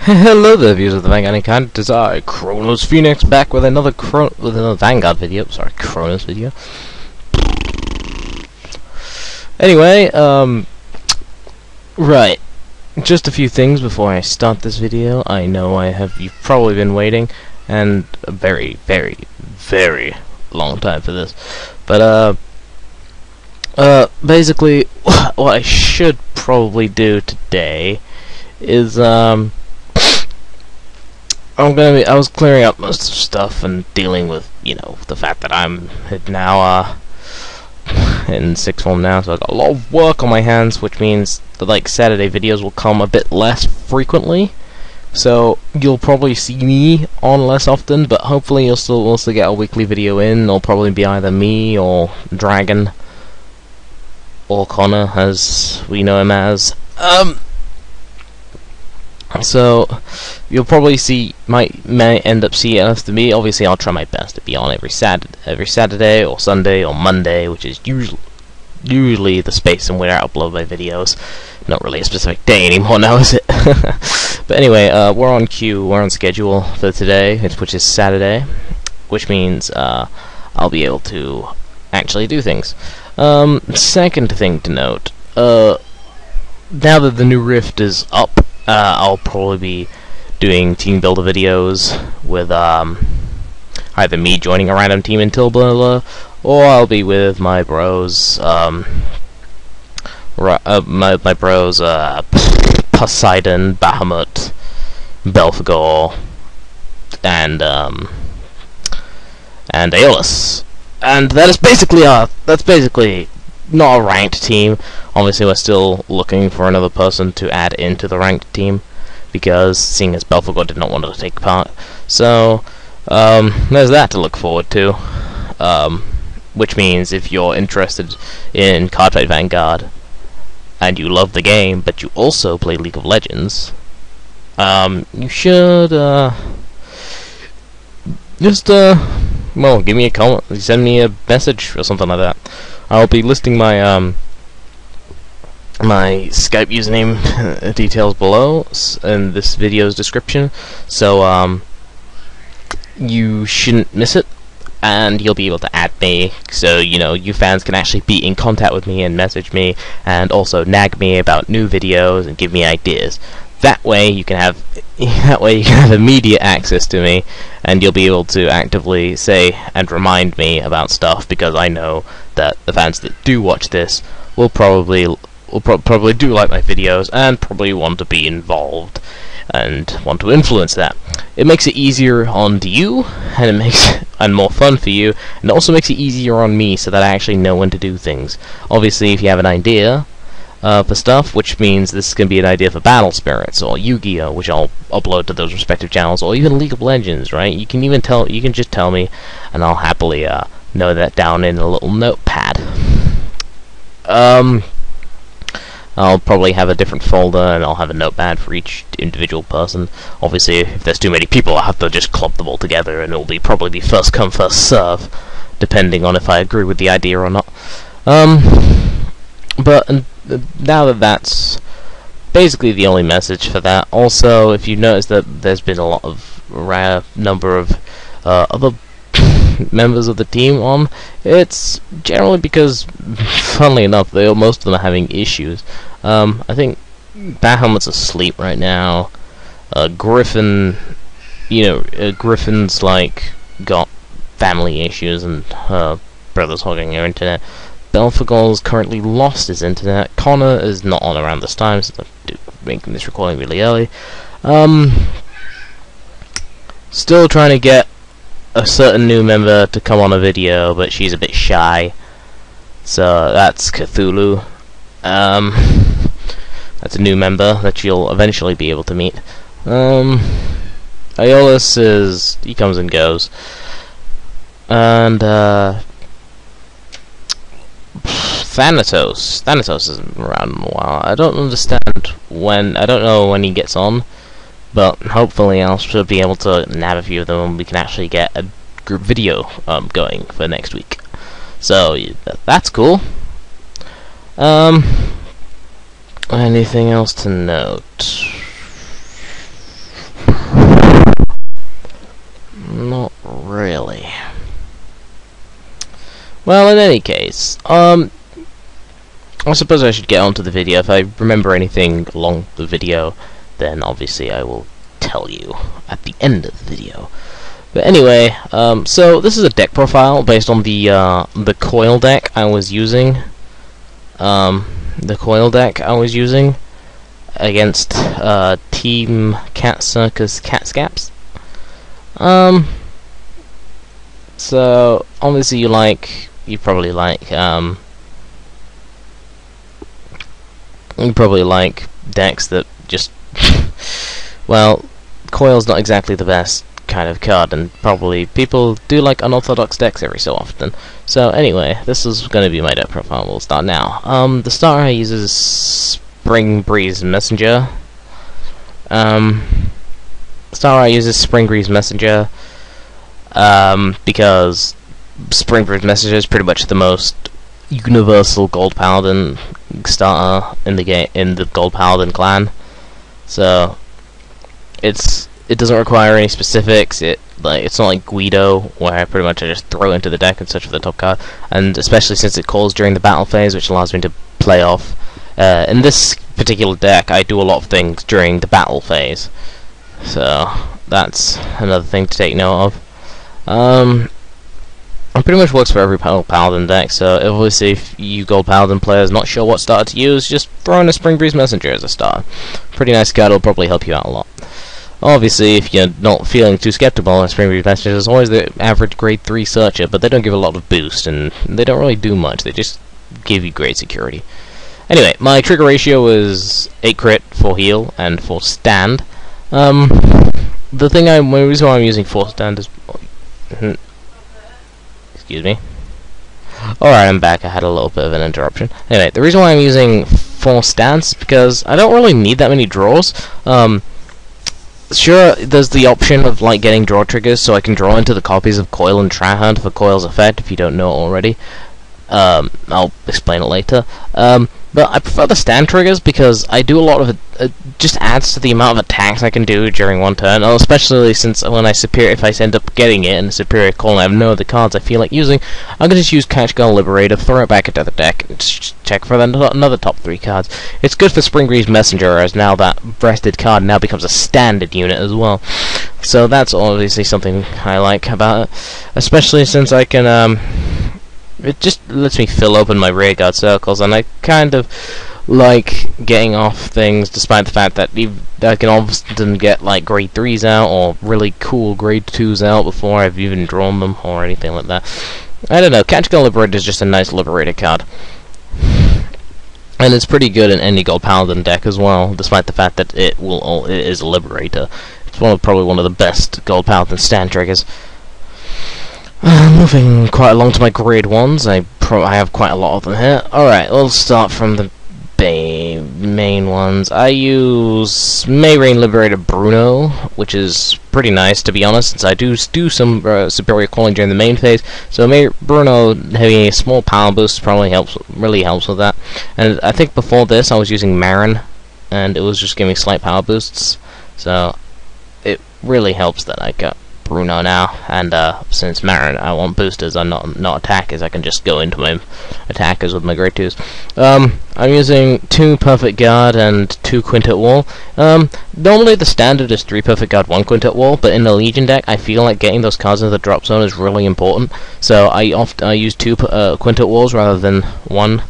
Hello there, viewers of the Vanguard kind. It is I, Chronos Phoenix, back with another Vanguard video. Sorry, Chronos video. Anyway, right. Just a few things before I start this video. I know you've probably been waiting, and a very, very, very long time for this. But basically, what I should probably do today is I was clearing up most of the stuff and dealing with, the fact that I'm now in sixth form now, so I've got a lot of work on my hands, which means that Saturday videos will come a bit less frequently. So you'll probably see me on less often, but hopefully you'll still also get a weekly video in. It'll probably be either me or Dragon or Connor, as we know him as. So you'll probably may end up seeing us to me. Obviously, I'll try my best to be on every Saturday or Sunday or Monday, which is usually the space in where I upload my videos. Not really a specific day anymore now, is it? But anyway, we're on cue. We're on schedule for today, which is Saturday, which means I'll be able to actually do things. Second thing to note, now that the new Rift is up, I'll probably be doing team builder videos with either me joining a random team in Tilburg, or I'll be with my bros, my bros, Poseidon, Bahamut, Belphegor, and Aeolus. And that's basically not a ranked team. Obviously, we're still looking for another person to add into the ranked team, because seeing as Belphegor did not want to take part. So there's that to look forward to. Which means if you're interested in Cardfight Vanguard and you love the game, but you also play League of Legends, you should just well, give me a comment, send me a message or something like that. I'll be listing my my Skype username details below in this video's description, so you shouldn't miss it, and you'll be able to add me, so you fans can actually be in contact with me and message me, and also nag me about new videos and give me ideas. That way you can have immediate access to me, and you'll be able to actively say and remind me about stuff, because I know that the fans that do watch this will probably do like my videos and probably want to be involved and want to influence that. It makes it easier on you, and it makes more fun for you, and it also makes it easier on me, so that I actually know when to do things. Obviously, if you have an idea for stuff, which means this can be an idea for Battle Spirits or Yu-Gi-Oh, which I'll upload to those respective channels, or even League of Legends, right? You can just tell me, and I'll happily know that down in a little notepad. I'll probably have a different folder, and I'll have a notepad for each individual person. Obviously, if there's too many people, I'll have to just clump them all together, and it'll probably be first come, first serve, depending on if I agree with the idea or not. But now that that's basically the only message for that. Also, if you notice that there's been a lot of rare number of other members of the team on, it's generally because, funnily enough, most of them are having issues. I think Bahamut's asleep right now. Griffin, Griffin's got family issues, and her brother's hogging her internet. Belphegor's currently lost his internet. Connor is not on around this time, so I'm making this recording really early. Still trying to get a certain new member to come on a video, but she's a bit shy. So that's Cthulhu. That's a new member that you'll eventually be able to meet. Aeolus he comes and goes. And Thanatos isn't around in a while. I don't know when he gets on, but hopefully I should be able to nab a few of them, and we can actually get a group video going for next week. So that's cool. Anything else to note? Well, in any case, I suppose I should get on to the video. If I remember anything along the video, then obviously I will tell you at the end of the video. But anyway, so this is a deck profile based on the Coil deck I was using. The Coil deck I was using against Team Cat Circus Cat Scaps. So obviously you probably like decks that just well, Coil's not exactly the best kind of card, and probably people do like unorthodox decks every so often. So anyway, this is going to be my deck profile. We'll start now. The starter I use is Spring Breeze Messenger. Because Spring Breeze Messenger is pretty much the most universal Gold Paladin starter in the game, in the Gold Paladin clan. So it doesn't require any specifics. It's not like Guido, where I pretty much just throw into the deck and search for the top card. And especially since it calls during the battle phase, which allows me to play off. In this particular deck, I do a lot of things during the battle phase. So that's another thing to take note of. It pretty much works for every Paladin deck, so obviously if you Gold Paladin players not sure what starter to use, just throw in a Spring Breeze Messenger as a starter. Pretty nice card, will probably help you out a lot. Obviously, if you're not feeling too skeptical on Spring Breeze Messenger, there's always the average grade 3 searcher, but they don't give a lot of boost, and they don't really do much, they just give you great security. Anyway, my trigger ratio is 8 crit, 4 heal, and 4 stand. The reason why I'm using 4 stand is... Excuse me. Alright, I'm back. I had a little bit of an interruption. Anyway, the reason why I'm using 4 stands is because I don't really need that many draws. Sure, there's the option of getting draw triggers, so I can draw into the copies of Coil and Tryhard for Coil's effect, if you don't know it already. I'll explain it later. But I prefer the stand triggers because I do a lot of it just adds to the amount of attacks I can do during one turn, especially since if I end up getting it in a superior call and I have no other cards I feel like using, I'm going to just use Catch Gun Liberator, throw it back into the deck, and just check for another top 3 cards. It's good for Spring Breeze Messenger, as now that breasted card now becomes a standard unit as well. So that's obviously something I like about it, especially since I can it just lets me fill open my rearguard circles, and I kind of like getting off things despite the fact that I can often get grade 3s out or really cool grade 2s out before I've even drawn them or anything like that. I don't know, Catch Gun Liberator is just a nice Liberator card. And it's pretty good in any Gold Paladin deck as well, despite the fact that it is a Liberator. It's probably one of the best Gold Paladin stand triggers. Moving quite along to my grade 1s, I have quite a lot of them here. Alright, we'll start from the main ones. I use Mayrain Liberator Bruno, which is pretty nice, to be honest, since I do some superior calling during the main phase. So Bruno having a small power boost really helps with that. And I think before this I was using Marin, and it was just giving slight power boosts. So it really helps that I got Bruno now, and since Marin I want boosters and not attackers, I can just go into my attackers with my grade 2s. I'm using 2 Perfect Guard and 2 Quintet Wall. Normally the standard is 3 Perfect Guard, 1 Quintet Wall, but in the Legion deck I feel like getting those cards into the drop zone is really important, so I use 2 Quintet Walls rather than 1.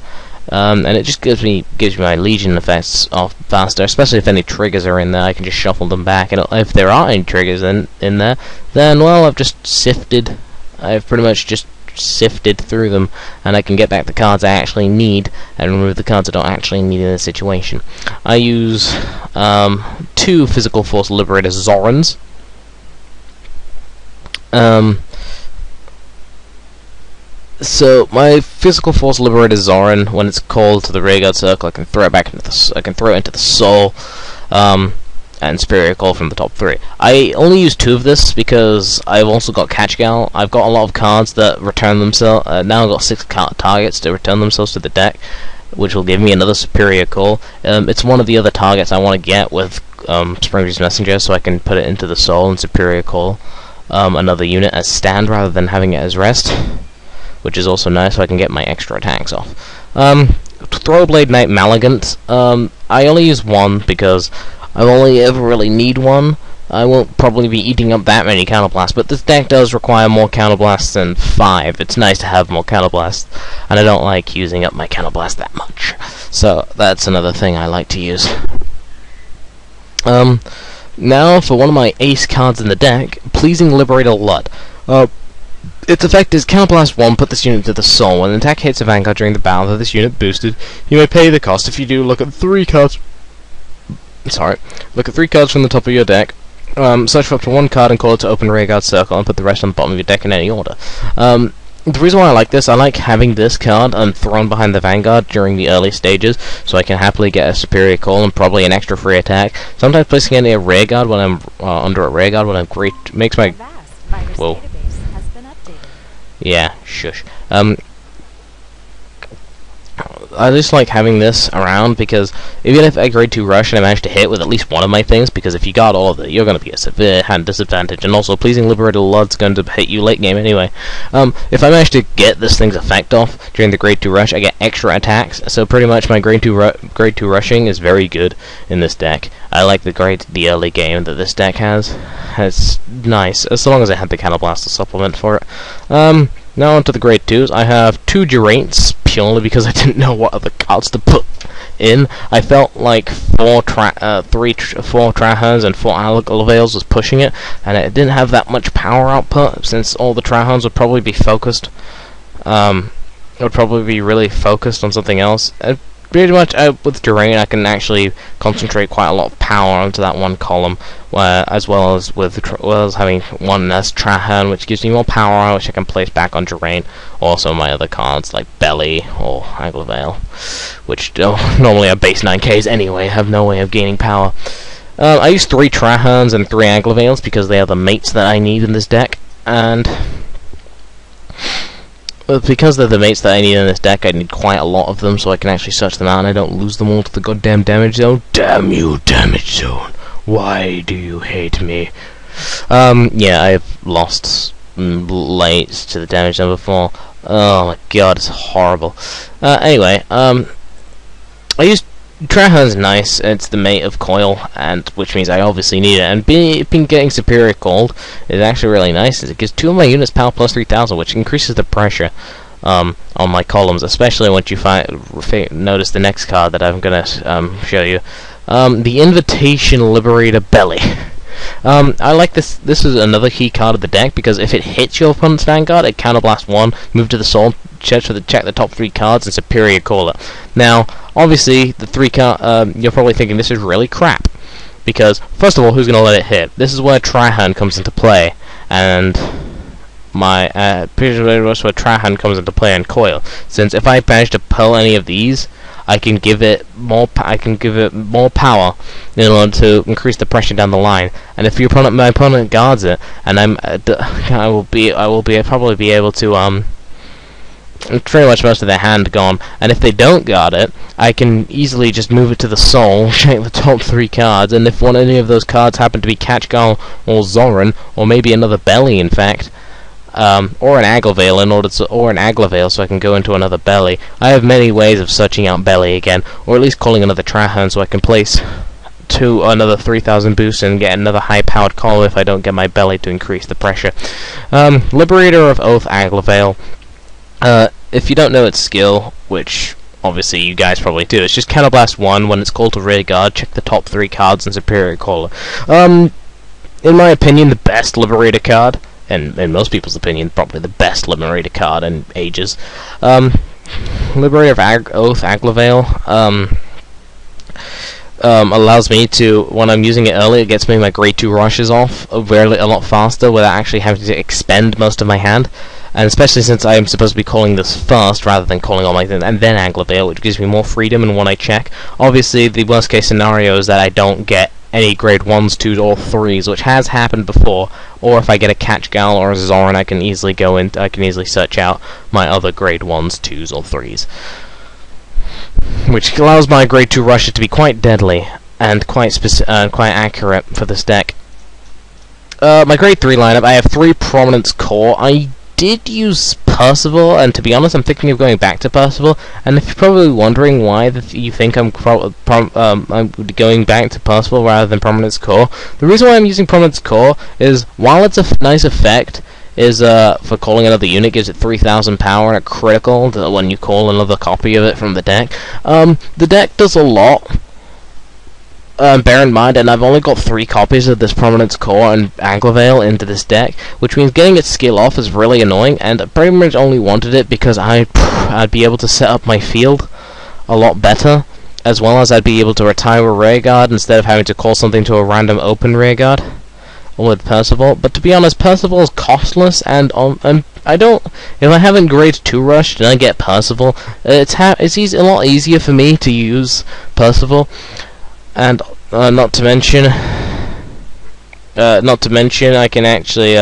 And it just gives me my Legion effects off faster, especially if any triggers are in there. I can just shuffle them back, and if there aren't any triggers in there, then well, I've pretty much just sifted through them, and I can get back the cards I actually need and remove the cards I don't actually need in this situation. I use 2 Physical Force Liberator Zorans. So my Physical Force Liberator Zoran, when it's called to the rearguard circle, I can throw it back into the soul, and Superior Call from the top 3. I only use 2 of this because I've also got Catch Gal. I've got a lot of cards that return themselves. Now I've got 6 targets to return themselves to the deck, which will give me another Superior Call. It's one of the other targets I want to get with Spring Breeze Messenger, so I can put it into the soul and Superior Call another unit as stand rather than having it as rest. which is also nice, so I can get my extra attacks off. Throwblade Knight Maligant, I only use one because I only ever really need one. I won't probably be eating up that many counterblasts, but this deck does require more counterblasts than 5. It's nice to have more counterblasts, and I don't like using up my counterblast that much. So that's another thing I like to use. Now for one of my ace cards in the deck, Pleasing Liberator Lud. Its effect is Counterblast 1, put this unit to the soul. When an attack hits a Vanguard during the battle that this unit boosted, you may pay the cost. If you do, look at 3 cards. Look at 3 cards from the top of your deck. Search for up to 1 card and call it to open rearguard circle and put the rest on the bottom of your deck in any order. The reason why I like this, I like having this card thrown behind the Vanguard during the early stages, so I can happily get a superior call and probably an extra free attack. Sometimes placing it in a rearguard when I'm under a rearguard when I'm great makes my whoa. Yeah, shush. I just like having this around because even if I grade 2 rush and I manage to hit with at least one of my things, because if you got all of it, you're going to be a severe hand disadvantage, and also Pleasing Liberator Lud's going to hit you late game anyway. If I manage to get this thing's effect off during the grade 2 rush, I get extra attacks, so pretty much my grade 2 rushing is very good in this deck. I like the early game that this deck has. It's nice, as long as I have the Counterblast to supplement for it. Now onto the grade 2s. I have 2 Durates, purely because I didn't know what other cards to put in. I felt like 4 Trahans and 4 Algavales was pushing it, and it didn't have that much power output, since all the Trahans would probably be focused. Would probably be really focused on something else. Pretty much with Durain, I can actually concentrate quite a lot of power onto that one column, as well as having one as Trahan, which gives me more power, which I can place back on Durain. Also, my other cards like Belly or Aglavale, which normally are base 9Ks anyway, have no way of gaining power. I use 3 Trahans and 3 Aglavales because they are the mates that I need in this deck, and because they're the mates that I need in this deck, I need quite a lot of them so I can actually search them out and I don't lose them all to the goddamn damage zone. Damn you, damage zone. Why do you hate me? Yeah, I've lost lates to the damage zone before. Oh my god, it's horrible. Anyway, I used Trahan's nice. It's the mate of Coil, and which means I obviously need it. And being getting superior cold is actually really nice. It gives 2 of my units power plus 3,000, which increases the pressure on my columns. Especially once you notice the next card that I'm gonna show you, the Invitation Liberator Belly. I like this. This is another key card of the deck because if it hits your opponent's Vanguard, it counterblast 1, move to the soul, check the top 3 cards, and superior call it. Now, obviously, the 3 you're probably thinking this is really crap because first of all, who's going to let it hit? This is where Trahan comes into play, and my pretty much where Trahan comes into play and Coil. Since if I manage to pull any of these, I can give it more. I can give it more power in order to increase the pressure down the line. And if my opponent guards it, and I will probably be able to pretty much most of their hand gone. And if they don't guard it, I can easily just move it to the soul, check the top 3 cards, and if any of those cards happen to be Catchgal or Zoran, or maybe another Belly, in fact. Or an Aglavale or an Aglavale, so I can go into another Belly. I have many ways of searching out Belly again, or at least calling another Trahan, so I can place another 3,000 boosts and get another high-powered call if I don't get my Belly to increase the pressure. Liberator of Oath Aglavale. If you don't know its skill, which obviously you guys probably do, it's just Counterblast 1 when it's called to rearguard. Check the top 3 cards and superior caller. In my opinion, the best Liberator card. And in most people's opinion, probably the best Liberator card in ages. Liberator of Oath Aglavale allows me to, when I'm using it early, it gets me my grade 2 rushes off a lot faster without actually having to expend most of my hand. And especially since I am supposed to be calling this first rather than calling all my things and then Aglavale, which gives me more freedom in when I check. Obviously, the worst case scenario is that I don't get any grade 1s, 2s, or 3s, which has happened before. Or if I get a Catchgal or a Zoran, I can easily search out my other grade 1s, 2s, or 3s, which allows my grade 2 rusher to be quite deadly and quite accurate for this deck. My grade 3 lineup, I have 3 Prominence Core. I did use Percival, and to be honest, I'm thinking of going back to Percival. And if you're probably wondering why you think I'm going back to Percival rather than Prominence Core, the reason why I'm using Prominence Core is, while it's a nice effect, is for calling another unit, gives it 3,000 power and a critical when you call another copy of it from the deck. The deck does a lot. Bear in mind, and I've only got 3 copies of this Prominence Core and Aglavale into this deck, which means getting its skill off is really annoying, and I pretty much only wanted it because I'd be able to set up my field a lot better, as well as I'd be able to retire a rearguard instead of having to call something to a random open rearguard with Percival. But to be honest, Percival is costless, and I don't. If I haven't grade 2 rushed and I get Percival, it's a lot easier for me to use Percival. And not to mention, I can actually,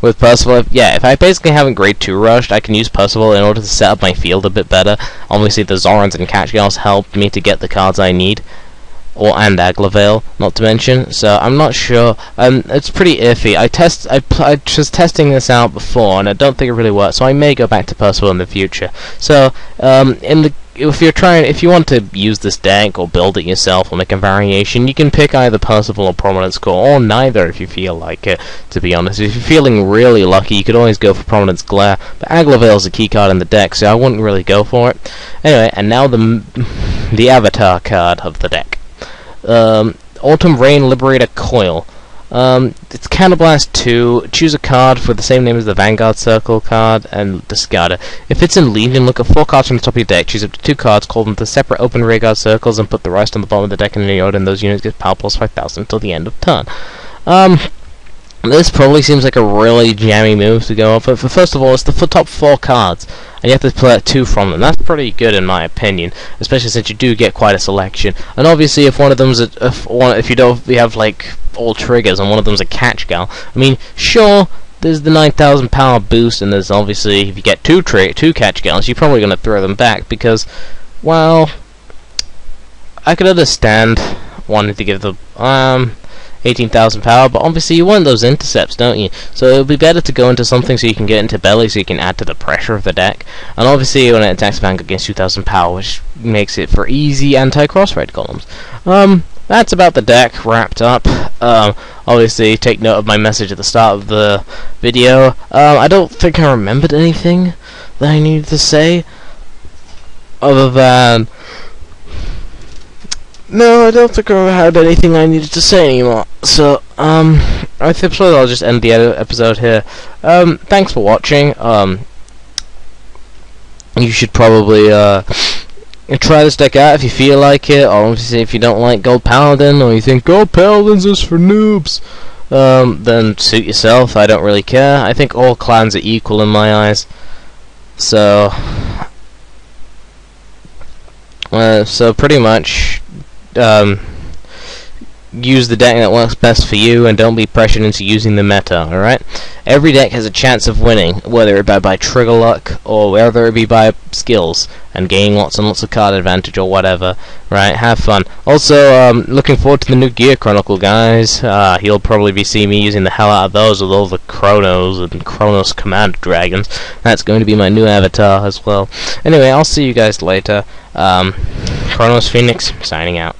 with Percival, if I basically haven't grade 2 rushed, I can use Percival in order to set up my field a bit better. Obviously, the Zorans and Catchgirls helped me to get the cards I need, and Aglavale, not to mention. So I'm not sure. It's pretty iffy. I was testing this out before, and I don't think it really worked. So I may go back to Percival in the future. So if you want to use this deck or build it yourself or make a variation, you can pick either Percival or Prominence Core, or neither if you feel like it, to be honest. If you're feeling really lucky, you could always go for Prominence Glare, but Aglavale's a key card in the deck, so I wouldn't really go for it. Anyway, and now the avatar card of the deck. Autumn Rain Liberator Coil. It's Counterblast 2. Choose a card for the same name as the Vanguard Circle card and discard it. If it's in Legion, look at 4 cards from the top of your deck, choose up to 2 cards, call them to separate open rearguard circles, and put the rest on the bottom of the deck in any order, and those units get power plus 5,000 until the end of turn. This probably seems like a really jammy move to go off, but first of all, it's the top 4 cards, and you have to play 2 from them. That's pretty good in my opinion, especially since you do get quite a selection. And obviously, if one of them's if you have like all triggers and one of them's a catch gal, I mean, sure, there's the 9,000 power boost, and there's obviously, if you get two catch gals, you're probably gonna throw them back because, well, I could understand wanting to give the 18,000 power, but obviously you want those intercepts, don't you? So it would be better to go into something so you can get into belly, so you can add to the pressure of the deck. And obviously when it attacks Vanguard against 2,000 power, which makes it for easy anti-cross raid columns. That's about the deck wrapped up. Obviously take note of my message at the start of the video. I don't think I remembered anything that I needed to say, other than, no, I don't think I had anything I needed to say anymore. So, I suppose I'll just end the episode here. Thanks for watching. You should probably, try this deck out if you feel like it, or obviously if you don't like Gold Paladin, or you think Gold Paladin's is for noobs, then suit yourself. I don't really care. I think all clans are equal in my eyes. So, pretty much, use the deck that works best for you, and don't be pressured into using the meta, alright? Every deck has a chance of winning, whether it be by trigger luck, or whether it be by skills, and gaining lots and lots of card advantage, or whatever, right? Have fun. Also, looking forward to the new Gear Chronicle, guys. You'll probably be seeing me using the hell out of those with all the Chronos and Chronos Command Dragons. That's going to be my new avatar as well. Anyway, I'll see you guys later. Chronos Phoenix, signing out.